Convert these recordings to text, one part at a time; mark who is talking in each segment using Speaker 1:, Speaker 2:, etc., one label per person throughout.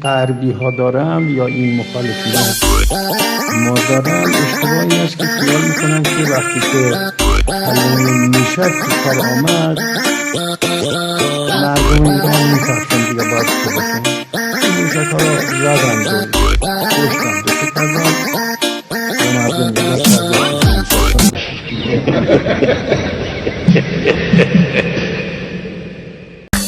Speaker 1: غربی ها دارم یا این مخالفین ما دارم اشتباهی است که خیال میکنن که وقتی که میشه که کار آمد مردم ایران میترسن دیگه باید که باشن این موشک ها را زدن دو کشتن دو کردن و مردم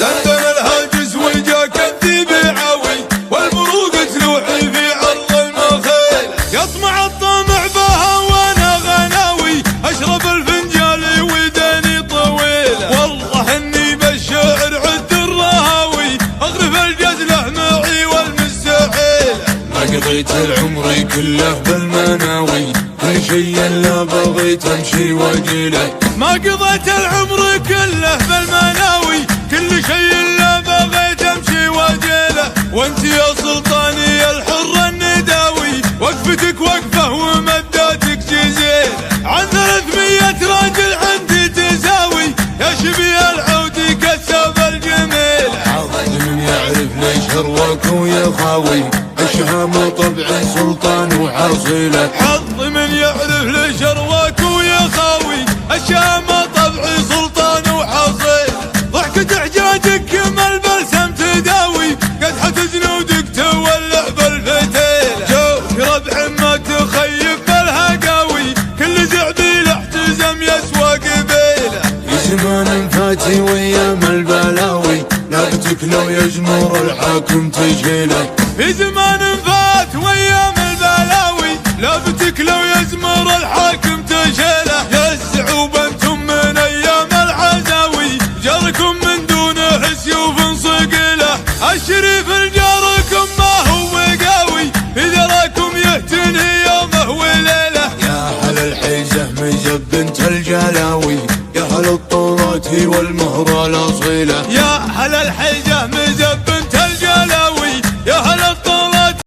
Speaker 2: دندن الهاجس وجاك الذيب عاوي والبروق تلوحي في عرض المخيل يطمع الطمع بها وانا غناوي اشرب الفنجال وداني طويله والله اني بالشعر عد الرهاوي اغرف الجزله معي والمستحيل ما قضيت العمر كله بالمناوي كل شيء الا بغيت امشي واجيله ما قضيت العمر كله بالمناوي كل شيء الا بغيت امشي واجيله وانت يا سلطاني الحر النداوي وقفتك وقفه ومداتك جزيله عن 300 راجل عندي تساوي يا شبيه العود كسب الجميله حظ من يعرف ليش هرواك ويا خاوي الشهام طبع سلطان وحصيله حظ من يعرف ليش هرواك ويا خاوي الشهام طبع سلطان وحصيله ضحكة حجاجك كما البلسم تداوي قدحة جنودك تولع بالفتيلة جوك ربع ما تخيب بالهقاوي كل زعبيل احتزم يسوى قبيله في زمان فاتي وايام البلاوي لابتك لو يجمر الحاكم تجيله في زمان فات وايام البلاوي لابتك لو يزمر الحاكم تجيله يا الزعوب انتم من ايام العزاوي جاركم من دونه سيوف صقيله الشريف الجاركم ما هو قاوي اذا راكم يهتني يومه وليله يا اهل الحيزه مجب بنت الجلاوي يا اهل الطورات والمهره الاصيله يا اهل الحيزه مجب